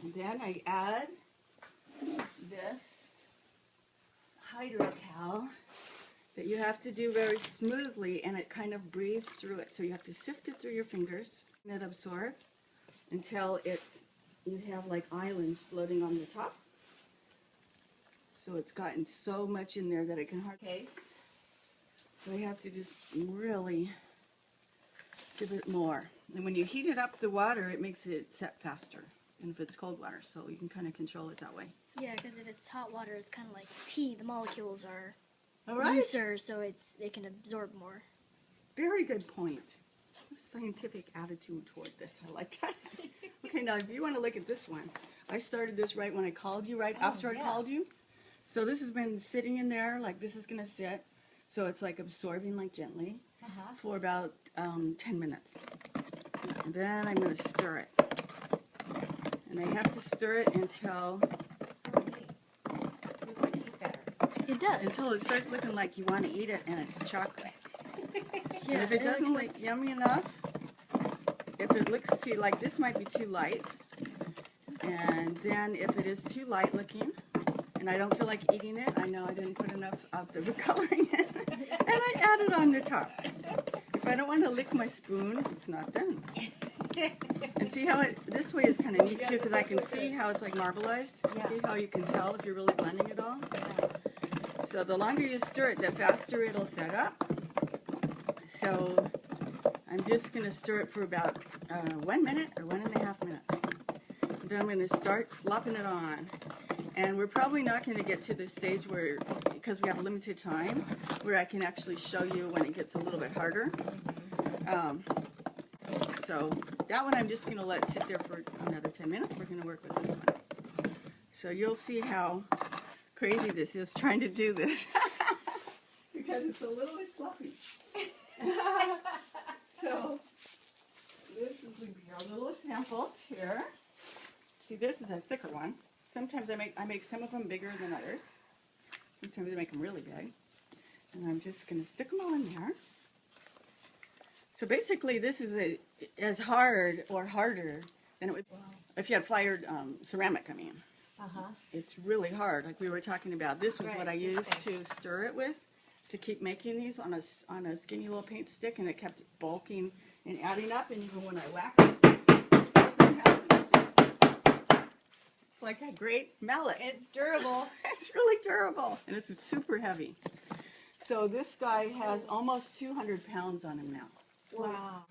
And then I add this hydrocal that you have to do very smoothly, and it kind of breathes through it. So you have to sift it through your fingers and it absorb until you have like islands floating on the top. So it's gotten so much in there that it can hardly case. So we have to just really give it more. And when you heat it up, the water, it makes it set faster. And if it's cold water, so you can kind of control it that way. Yeah, because if it's hot water, it's kind of like tea. The molecules are All looser, so they can absorb more. Very good point. Scientific attitude toward this. I like that. Okay, now if you want to look at this one, I started this right when I called you, right after I called you. So this has been sitting in there, like this is going to sit. So it's like absorbing like gently for about 10 minutes. And then I'm going to stir it. And I have to stir it until It does. until it starts looking like you want to eat it and it's chocolate. Yeah, And if it doesn't look yummy enough, if it looks too, like this might be too light, and then if it is too light looking, and I don't feel like eating it, I know I didn't put enough of the coloring in, and I add it on the top. If I don't want to lick my spoon, it's not done. And see how this way is kind of neat too, because I can see how it's like marbleized. See how you can tell if you're really blending it all? So the longer you stir it, the faster it'll set up. So I'm just going to stir it for about 1 minute or 1.5 minutes. Then I'm going to start slopping it on. And we're probably not going to get to the stage where, because we have a limited time, where I can actually show you when it gets a little bit harder. So that one I'm just going to let sit there for another 10 minutes. We're going to work with this one. So you'll see how crazy this is trying to do this. Because it's a little bit sloppy. So this is our little samples here. See, this is a thicker one. Sometimes I make some of them bigger than others. Sometimes I make them really big. And I'm just going to stick them all in there. So basically this is as hard or harder than it would if you had fired ceramic, I mean. It's really hard, like we were talking about. This was what I used to stir it with, to keep making these on a skinny little paint stick, and it kept bulking and adding up, and even when I whack this, nothing happens. It's like a great mallet. It's durable. It's really durable, and it's super heavy. So this guy has almost 200 pounds on him now. Wow.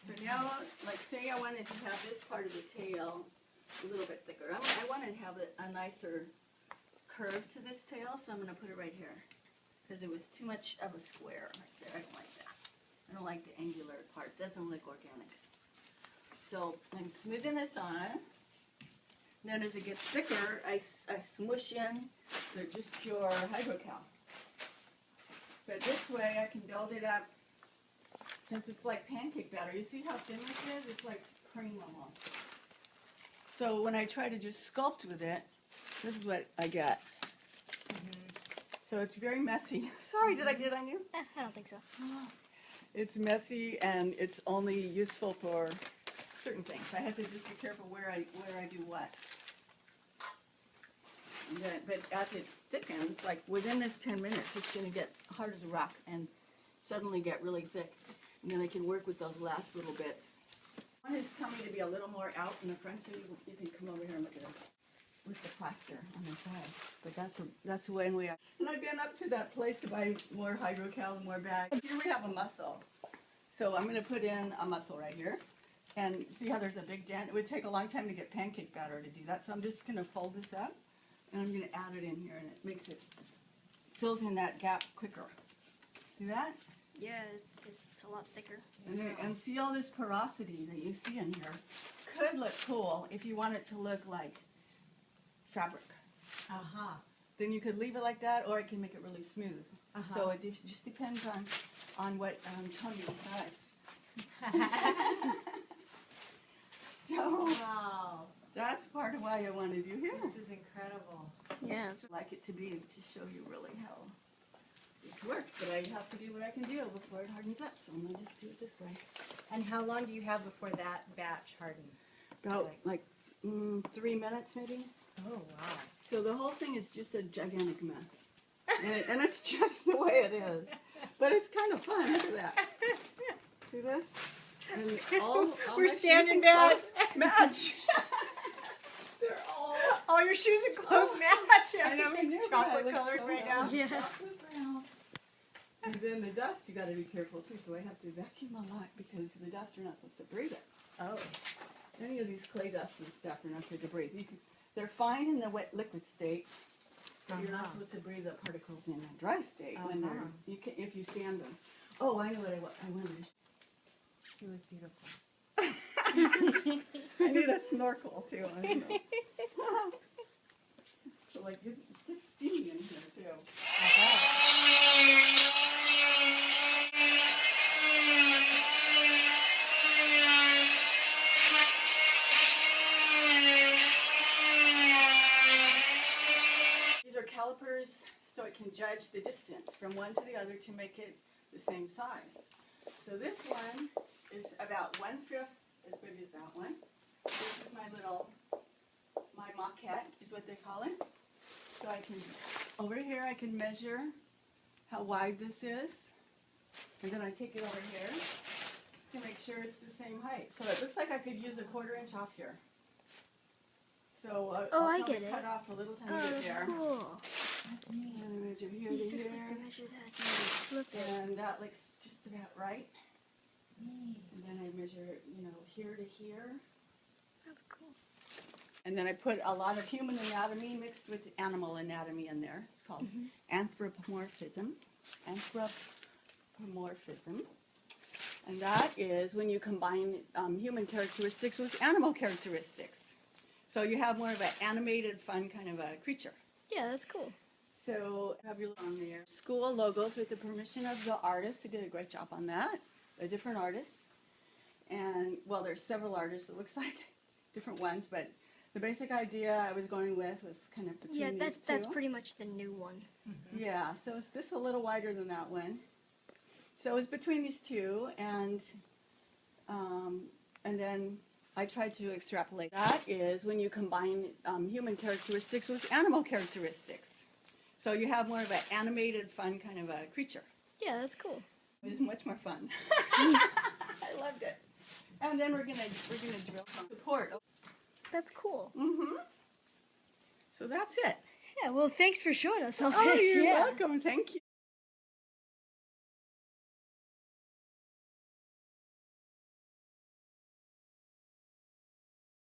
So now, like say I wanted to have this part of the tail a little bit thicker. I want to have a nicer curve to this tail, so I'm going to put it right here. Because it was too much of a square right there. I don't like that. I don't like the angular part. It doesn't look organic. So I'm smoothing this on. Then as it gets thicker, I smush in just pure hydrocal. But this way I can build it up. Since it's like pancake batter, you see how thin this is? It's like cream almost. So when I try to just sculpt with it, this is what I get. So it's very messy. Sorry, did I get on you? I don't think so. It's messy and it's only useful for certain things. I have to just be careful where I do what. But as it thickens, like within this 10 minutes, it's going to get hard as a rock and suddenly get really thick. And then I can work with those last little bits. One is telling me to be a little more out in the front, so you can come over here and look at it with the plaster on the sides. But that's when we are. And I've been up to that place to buy more hydrocal and more bags. Here we have a mussel. So I'm going to put in a mussel right here. And see how there's a big dent? It would take a long time to get pancake batter to do that. So I'm just going to fold this up. And I'm going to add it in here. And it fills in that gap quicker. See that? Yeah, it's a lot thicker. And see all this porosity that you see in here. Could look cool if you want it to look like fabric. Then you could leave it like that, or it can make it really smooth. So it just depends on what Tony decides. So that's part of why I wanted you here. This is incredible. Yeah. I'd like it to be to show you really how this works, but I have to do what I can do before it hardens up, so I'm going to just do it this way. And how long do you have before that batch hardens? About like 3 minutes maybe. Oh, wow. So the whole thing is just a gigantic mess. And it's just the way it is. But it's kind of fun. Look at that. See this? And all We're my shoes standing and back. clothes match. They're All your shoes and clothes match. I know, Everything's but I chocolate look colored so right well. now. Yeah. Chocolate brown. And then the dust, you got to be careful too. So I have to vacuum a lot because the dust, you're not supposed to breathe it. Oh. Any of these clay dusts and stuff are not good to breathe. They're fine in the wet liquid state, but you're not supposed to breathe the particles in a dry state when they're if you sand them. Oh, I know what I wanted. You look beautiful. I need a snorkel too. I don't know. So like it gets steamy in here too. These are calipers so it can judge the distance from one to the other to make it the same size. So this one is about 1/5 as big as that one. This is my maquette is what they call it. So I can, over here I can measure how wide this is. And then I take it over here to make sure it's the same height. So it looks like I could use a 1/4 inch off here. So Oh, I'll I probably get it. cut off a little tiny Oh, bit that's there. cool. And then I measure here You to just here. like to measure that and flip it. And that looks just about right. And then I measure, here to here. That's cool. And then I put a lot of human anatomy mixed with animal anatomy in there. It's called anthropomorphism. Anthropomorphism. And that is when you combine human characteristics with animal characteristics. So you have more of an animated, fun kind of a creature. Yeah, that's cool. So have your on there. School logos with the permission of the artist. They did a great job on that. A different artist. And, well, there's several artists, it looks like, different ones, but the basic idea I was going with was kind of between Yeah, these two. that's pretty much the new one. Yeah, so it's this a little wider than that one. So it's between these two, and then I tried to extrapolate. That is when you combine human characteristics with animal characteristics. So you have more of an animated, fun kind of a creature. Yeah, that's cool. It was much more fun. I loved it. And then we're gonna drill some support. That's cool. So that's it. Yeah, well, thanks for showing us all Oh, this. you're Yeah. welcome. Thank you.